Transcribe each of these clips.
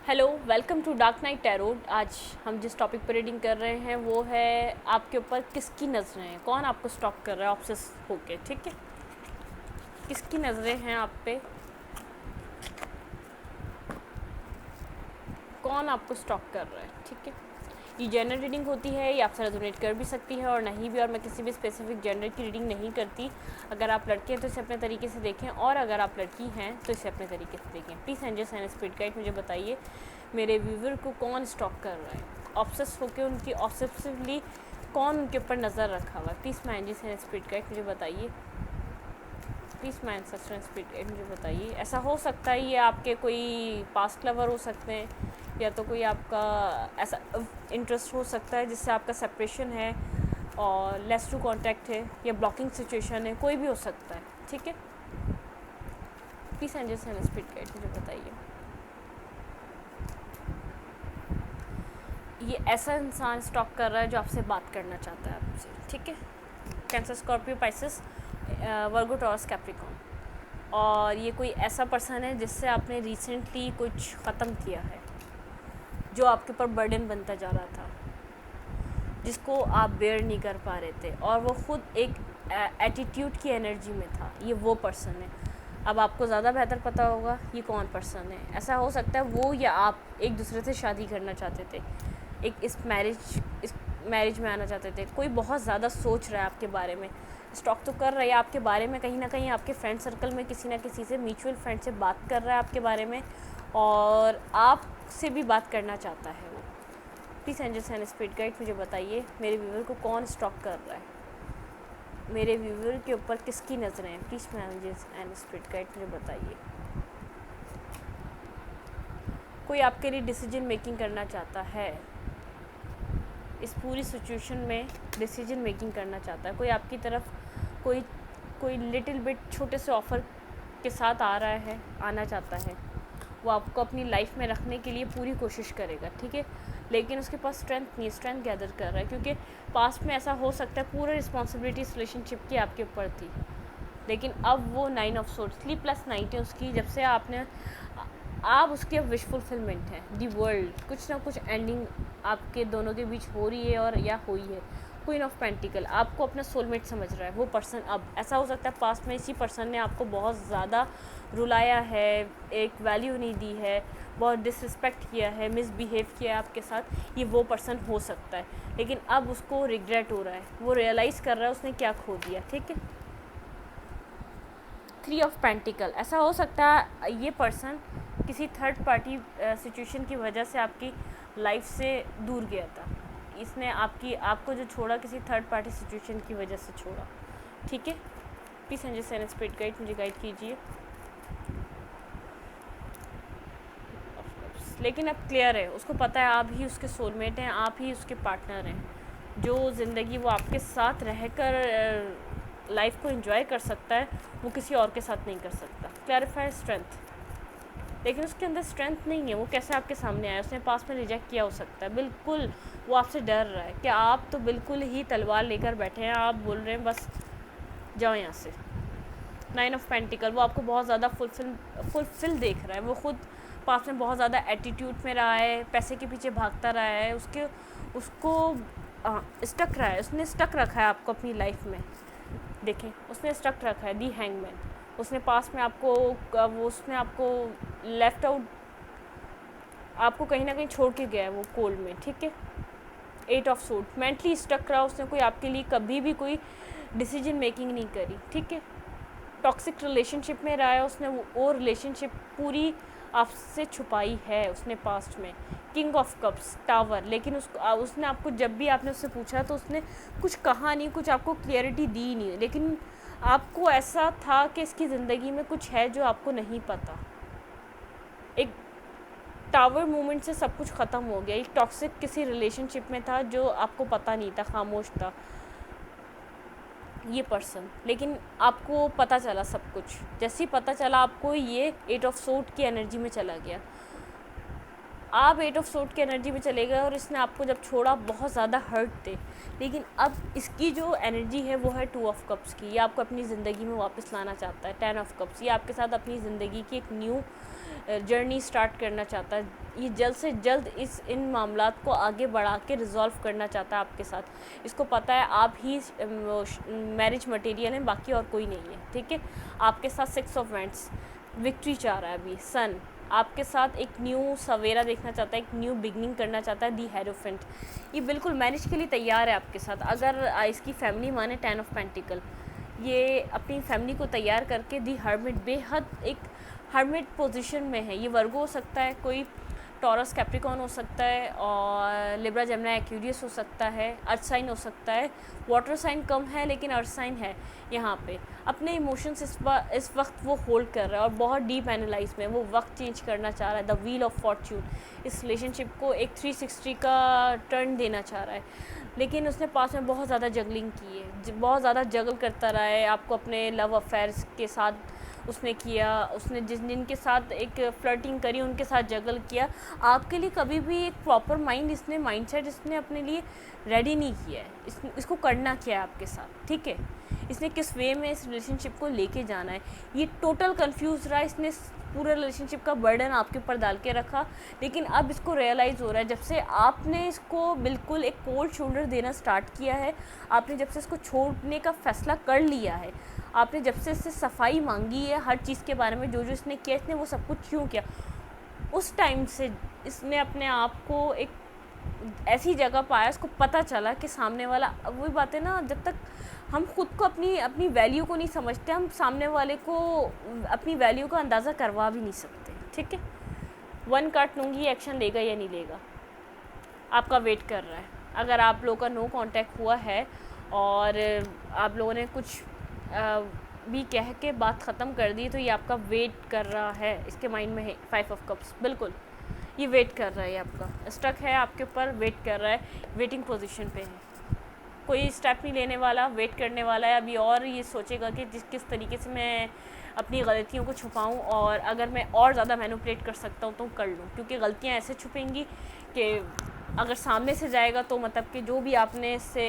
Hello, welcome to dark night tarot. आज हम जिस टॉपिक पर रीडिंग कर रहे हैं वो है आपके ऊपर किसकी नज़रें हैं, कौन आपको स्टॉक कर रहा है ऑब्सेस होके। ठीक है, किसकी नज़रें हैं आप पे, कौन आपको स्टॉक कर रहा है। ठीक है, ये जेंडर रीडिंग होती है, ये आपसे रेजोनेट कर भी सकती है और नहीं भी, और मैं किसी भी स्पेसिफिक जेंडर की रीडिंग नहीं करती। अगर आप लड़के हैं तो इसे अपने तरीके से देखें, और अगर आप लड़की हैं तो इसे अपने तरीके से देखें। Please angels and spirit guide मुझे बताइए मेरे व्यूवर को कौन स्टॉक कर रहा है, ऑब्सेस होकर उनकी ऑब्सेसिवली कौन उनके ऊपर नज़र रखा हुआ है। Please my angels and spirit guide मुझे बताइए, please my ancestor and spirit guide मुझे बताइए। ऐसा हो सकता है ये आपके कोई पास्ट लवर हो सकते हैं, या तो कोई आपका ऐसा इंटरेस्ट हो सकता है जिससे आपका सेपरेशन है और लेस टू कांटेक्ट है, या ब्लॉकिंग सिचुएशन है, कोई भी हो सकता है। ठीक है, please angels and spirit guide मुझे बताइए। ये ऐसा इंसान स्टॉक कर रहा है जो आपसे बात करना चाहता है आपसे। ठीक है, कैंसर, स्कॉर्पियो, पाइसेस, वर्गो, टॉरस, कैप्रिकॉर्न। और ये कोई ऐसा पर्सन है जिससे आपने रिसेंटली कुछ ख़त्म किया है, जो आपके ऊपर बर्डन बनता जा रहा था, जिसको आप बेयर नहीं कर पा रहे थे, और वो खुद एक एटीट्यूड की एनर्जी में था। ये वो पर्सन है। अब आपको ज़्यादा बेहतर पता होगा ये कौन पर्सन है। ऐसा हो सकता है वो या आप एक दूसरे से शादी करना चाहते थे, एक इस मैरिज में आना चाहते थे। कोई बहुत ज़्यादा सोच रहा है आपके बारे में, स्टॉक तो कर रहा है आपके बारे में, कहीं ना कहीं आपके फ्रेंड सर्कल में किसी ना किसी से, म्यूचुअल फ्रेंड से बात कर रहा है आपके बारे में, और आपसे भी बात करना चाहता है वो। Please angels and spirit guide मुझे बताइए मेरे व्यूवर को कौन स्टॉक कर रहा है, मेरे व्यूवर के ऊपर किसकी नज़रें हैं। Please angels and spirit guide मुझे बताइए। कोई आपके लिए डिसीजन मेकिंग करना चाहता है, इस पूरी सिचुएशन में डिसीजन मेकिंग करना चाहता है। कोई आपकी तरफ कोई लिटिल बिट छोटे से ऑफ़र के साथ आ रहा है, आना चाहता है। वो आपको अपनी लाइफ में रखने के लिए पूरी कोशिश करेगा। ठीक है, लेकिन उसके पास स्ट्रेंथ नहीं, स्ट्रेंथ गैदर कर रहा है, क्योंकि पास्ट में ऐसा हो सकता है पूरा रिस्पॉन्सिबिलिटी इस रिलेशनशिप की आपके ऊपर थी, लेकिन अब वो 9 ऑफ सोर्ड्स, 3+9 है उसकी। जब से आप उसकी अब विश फुलफिलमेंट है, दी वर्ल्ड, कुछ ना कुछ एंडिंग आपके दोनों के बीच हो रही है और या हुई है। क्वीन ऑफ पेंटिकल आपको अपना सोलमेट समझ रहा है वो पर्सन। अब ऐसा हो सकता है पास्ट में इसी पर्सन ने आपको बहुत ज़्यादा रुलाया है, एक वैल्यू नहीं दी है, बहुत डिसरिस्पेक्ट किया है, मिसबिहेव किया है आपके साथ। ये वो पर्सन हो सकता है, लेकिन अब उसको रिग्रेट हो रहा है, वो रियलाइज़ कर रहा है उसने क्या खो दिया। ठीक है, 3 ऑफ पेंटिकल ऐसा हो सकता है ये पर्सन किसी थर्ड पार्टी सिचुएशन की वजह से आपकी लाइफ से दूर गया था। इसने आपको जो छोड़ा किसी थर्ड पार्टी सिचुएशन की वजह से छोड़ा। ठीक है, please angels and spirit guide मुझे गाइड कीजिए। लेकिन अब क्लियर है, उसको पता है आप ही उसके सोलमेट हैं, आप ही उसके पार्टनर हैं। जो ज़िंदगी वो आपके साथ रहकर लाइफ को एंजॉय कर सकता है, वो किसी और के साथ नहीं कर सकता। क्लैरिफाई स्ट्रेंथ, लेकिन उसके अंदर स्ट्रेंथ नहीं है। वो कैसे आपके सामने आया, उसने पास में रिजेक्ट किया हो सकता है। बिल्कुल वो आपसे डर रहा है कि आप तो बिल्कुल ही तलवार लेकर बैठे हैं, आप बोल रहे हैं बस जाओ यहाँ से। 9 ऑफ पेंटिकल वो आपको बहुत ज़्यादा फुलफिल देख रहा है। वो खुद पास में बहुत ज़्यादा एटीट्यूड में रहा है, पैसे के पीछे भागता रहा है, उसको स्टक रहा है, उसने स्टक रखा है आपको अपनी लाइफ में। देखें, उसने स्टक रखा है, दी हैंगमैन। उसने पास में उसने आपको लेफ्ट आउट, आपको कहीं ना कहीं छोड़ के गया है वो कोल्ड में। ठीक है, 8 ऑफ सूट मेंटली स्टक रहा, उसने कोई आपके लिए कभी भी कोई डिसीजन मेकिंग नहीं करी। ठीक है, टॉक्सिक रिलेशनशिप में रहा है उसने, वो रिलेशनशिप पूरी आपसे छुपाई है उसने पास्ट में। किंग ऑफ कप्स, टावर, लेकिन उसने आपको जब भी आपने उससे पूछा तो उसने कुछ कहा नहीं, कुछ आपको क्लियरिटी दी नहीं, लेकिन आपको ऐसा था कि इसकी ज़िंदगी में कुछ है जो आपको नहीं पता। एक टावर मूवमेंट से सब कुछ ख़त्म हो गया। एक टॉक्सिक किसी रिलेशनशिप में था जो आपको पता नहीं था, खामोश था ये पर्सन, लेकिन आपको पता चला सब कुछ। जैसे ही पता चला आपको, ये 8 ऑफ सोर्ड की एनर्जी में चला गया। आप 8 ऑफ सोर्ड की एनर्जी में चले गए और इसने आपको जब छोड़ा बहुत ज़्यादा हर्ट थे, लेकिन अब इसकी जो एनर्जी है वो है 2 ऑफ कप्स की। ये आपको अपनी ज़िंदगी में वापस लाना चाहता है। 10 ऑफ कप्स, ये आपके साथ अपनी ज़िंदगी की एक न्यू जर्नी स्टार्ट करना चाहता है, ये जल्द से जल्द इन मामलात को आगे बढ़ा के रिजॉल्व करना चाहता है आपके साथ। इसको पता है आप ही मैरिज मटेरियल हैं, बाकी और कोई नहीं है, ठीक है। आपके साथ 6 ऑफ वैंड्स विक्ट्री चाह रहा है अभी। सन आपके साथ एक न्यू सवेरा देखना चाहता है, एक न्यू बिगनिंग करना चाहता है। दी हेरोफेंट ये बिल्कुल मैरिज के लिए तैयार है आपके साथ। अगर इसकी फैमिली माने 10 ऑफ पेंटिकल, ये अपनी फैमिली को तैयार करके दी हर्मिट बेहद एक हर्मिट पोजीशन में है। ये वर्गो हो सकता है, कोई टॉरस कैप्रिकॉन हो सकता है, और लिब्रा जेमिनी एक्वेरियस हो सकता है, अर्थ साइन हो सकता है। वाटर साइन कम है लेकिन अर्थ साइन है यहाँ पे। अपने इमोशंस इस वक्त वो होल्ड कर रहा है और बहुत डीप एनालाइज में वो वक्त चेंज करना चाह रहा है। द व्हील ऑफ फॉर्च्यून इस रिलेशनशिप को एक 360 का टर्न देना चाह रहा है, लेकिन उसने पास में बहुत ज़्यादा जगलिंग की है, बहुत ज़्यादा जगल करता रहा है आपको अपने लव अफेयर्स के साथ। उसने किया, उसने जिनके साथ एक फ्लर्टिंग करी उनके साथ जगल किया। आपके लिए कभी भी एक प्रॉपर माइंडसेट इसने अपने लिए रेडी नहीं किया है। इसको करना क्या है आपके साथ, ठीक है। इसने किस वे में इस रिलेशनशिप को लेके जाना है, ये टोटल कंफ्यूज रहा। इसने पूरा रिलेशनशिप का बर्डन आपके ऊपर डाल के रखा, लेकिन अब इसको रियलाइज़ हो रहा है जब से आपने इसको बिल्कुल एक कोल्ड शोल्डर देना स्टार्ट किया है, आपने जब से इसको छोड़ने का फैसला कर लिया है, आपने जब से इससे सफाई मांगी है हर चीज़ के बारे में, जो जो इसने किया, इसने वो सब कुछ क्यों किया, उस टाइम से इसने अपने आप को एक ऐसी जगह पाया, इसको पता चला कि सामने वाला, वही बात है ना, जब तक हम खुद को अपनी वैल्यू को नहीं समझते, हम सामने वाले को अपनी वैल्यू का अंदाज़ा करवा भी नहीं सकते, ठीक है। 1 कार्ड लूँगी, एक्शन लेगा या नहीं लेगा, आपका वेट कर रहा है। अगर आप लोगों का नो कांटेक्ट हुआ है और आप लोगों ने कुछ भी कह के बात ख़त्म कर दी, तो ये आपका वेट कर रहा है, इसके माइंड में है 5 ऑफ कप्स, बिल्कुल ये वेट कर रहा है, आपका स्टक है आपके ऊपर, वेट कर रहा है, वेटिंग पोजीशन पे है। कोई स्टेप नहीं लेने वाला, वेट करने वाला है अभी, और ये सोचेगा कि किस तरीके से मैं अपनी गलतियों को छुपाऊं, और अगर मैं और ज़्यादा मैनिपुलेट कर सकता हूं तो कर लूं, क्योंकि गलतियां ऐसे छुपेंगी कि अगर सामने से जाएगा तो मतलब कि जो भी आपने इससे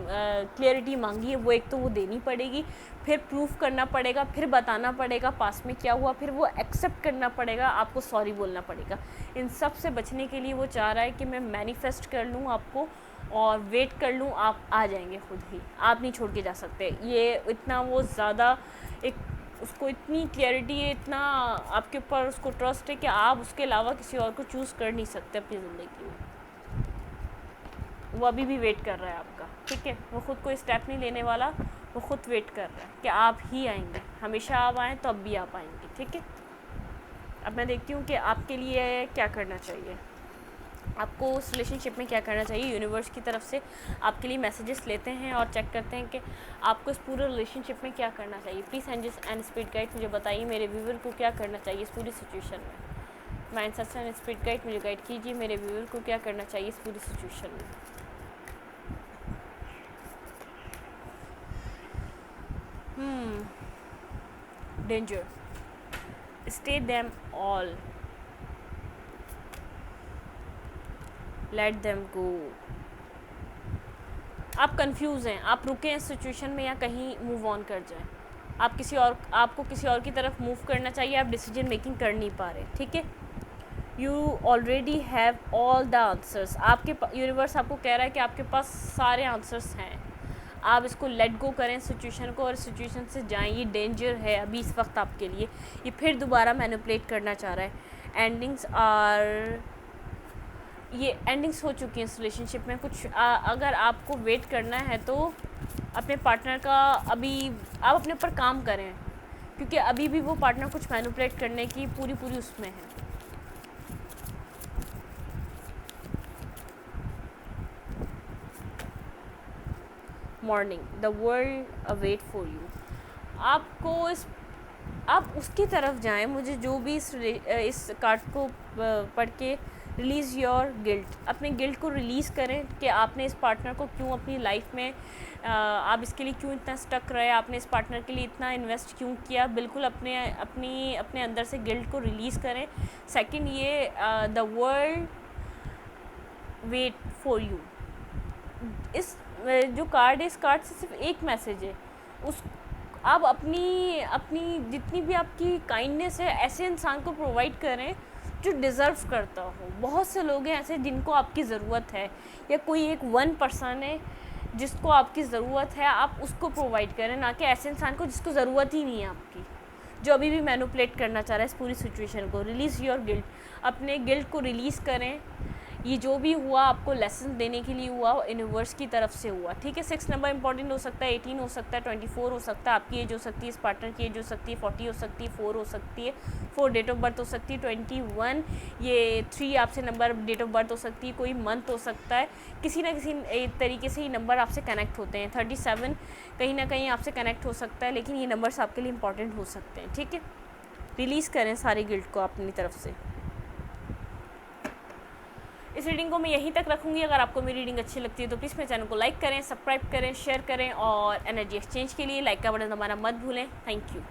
क्लियरिटी मांगी है वो एक तो वो देनी पड़ेगी, फिर प्रूफ करना पड़ेगा, फिर बताना पड़ेगा पास में क्या हुआ, फिर वो एक्सेप्ट करना पड़ेगा, आपको सॉरी बोलना पड़ेगा। इन सब से बचने के लिए वो चाह रहा है कि मैं मैनिफेस्ट कर लूँ आपको और वेट कर लूँ, आप आ जाएंगे खुद ही, आप नहीं छोड़ के जा सकते। ये इतना वो ज़्यादा एक उसको इतनी क्लियरिटी है, इतना आपके ऊपर उसको ट्रस्ट है कि आप उसके अलावा किसी और को चूज़ कर नहीं सकते अपनी ज़िंदगी में। वो अभी भी वेट कर रहा है आपका, ठीक है। वो खुद कोई स्टेप नहीं लेने वाला, वो खुद वेट कर रहा है कि आप ही आएंगे, हमेशा आप आएँ तो अब भी आप आएंगे, ठीक है। अब मैं देखती हूँ कि आपके लिए क्या करना चाहिए, आपको उस रिलेशनशिप में क्या करना चाहिए। यूनिवर्स की तरफ से आपके लिए मैसेजेस लेते हैं और चेक करते हैं कि आपको इस पूरे रिलेशनशिप में क्या करना चाहिए। Please angels and spirit guide मुझे बताइए मेरे व्यूअर को क्या करना चाहिए इस पूरी सिचुएशन में। माइंड सत्संग एंड स्पिरिट गाइड मुझे गाइड कीजिए, मेरे व्यूअर को क्या करना चाहिए इस पूरी सिचुएशन में। Danger, stay them all, let them go. आप कंफ्यूज हैं, आप रुके हैं इस सिचुएशन में या कहीं मूव ऑन कर जाएं। आपको किसी और की तरफ मूव करना चाहिए, आप डिसीजन मेकिंग कर नहीं पा रहे, ठीक है। You already have all the answers, आपके यूनिवर्स आपको कह रहा है कि आपके पास सारे आंसर्स हैं। आप इसको लेट गो करें सिचुएशन को और सिचुएशन से जाएं। ये डेंजर है अभी इस वक्त आपके लिए, ये फिर दोबारा मैनिपुलेट करना चाह रहा है। ये एंडिंग्स हो चुकी हैं इस रिलेशनशिप में। कुछ अगर आपको वेट करना है तो अपने पार्टनर का अभी आप अपने ऊपर काम करें, क्योंकि अभी भी वो पार्टनर कुछ मैनिपुलेट करने की पूरी उसमें है। Morning, the world await for you. आप उसकी तरफ जाएं। मुझे जो भी इस कार्ड को पढ़ के रिलीज़ योर गिल्ट, अपने गिल्ट को रिलीज़ करें कि आपने इस पार्टनर को क्यों अपनी लाइफ में आप इसके लिए क्यों इतना स्टक रहे, आपने इस पार्टनर के लिए इतना इन्वेस्ट क्यों किया। बिल्कुल अपने अंदर से गिल्ट को रिलीज़ करें। सेकंड, ये the world wait for you, इस जो कार्ड है, इस कार्ड से सिर्फ एक मैसेज है, आप अपनी अपनी जितनी भी आपकी काइंडनेस है ऐसे इंसान को प्रोवाइड करें जो डिज़र्व करता हो। बहुत से लोग हैं ऐसे जिनको आपकी ज़रूरत है, या कोई एक वन पर्सन है जिसको आपकी ज़रूरत है, आप उसको प्रोवाइड करें, ना कि ऐसे इंसान को जिसको ज़रूरत ही नहीं है आपकी, जो अभी भी मैनिपुलेट करना चाह रहा है इस पूरी सिचुएशन को। रिलीज़ योर गिल्ट, अपने गिल्ट को रिलीज़ करें। ये जो भी हुआ आपको लेसन देने के लिए हुआ, यूनिवर्स की तरफ से हुआ, ठीक है। 6 नंबर इंपॉर्टेंट हो सकता है, 18 हो सकता है, 24 हो सकता है, आपकी एज हो सकती है, इस पार्टनर की एज हो सकती है, 40 हो सकती है, 4 हो सकती है, 4 डेट ऑफ बर्थ हो सकती है, 21 ये 3 आपसे नंबर डेट ऑफ बर्थ हो सकती है, कोई मंथ हो सकता है, किसी ना किसी तरीके से ये नंबर आपसे कनेक्ट होते हैं। 37 कहीं ना कहीं आपसे कनेक्ट हो सकता है, लेकिन ये नंबर्स आपके लिए इंपॉर्टेंट हो सकते हैं, ठीक है। रिलीज़ करें सारे गिल्ट को अपनी तरफ से। इस रीडिंग को मैं यहीं तक रखूँगी। अगर आपको मेरी रीडिंग अच्छी लगती है तो प्लीज़ मेरे चैनल को लाइक करें, सब्सक्राइब करें, शेयर करें, और एनर्जी एक्सचेंज के लिए लाइक का बटन दबाना मत भूलें। Thank you.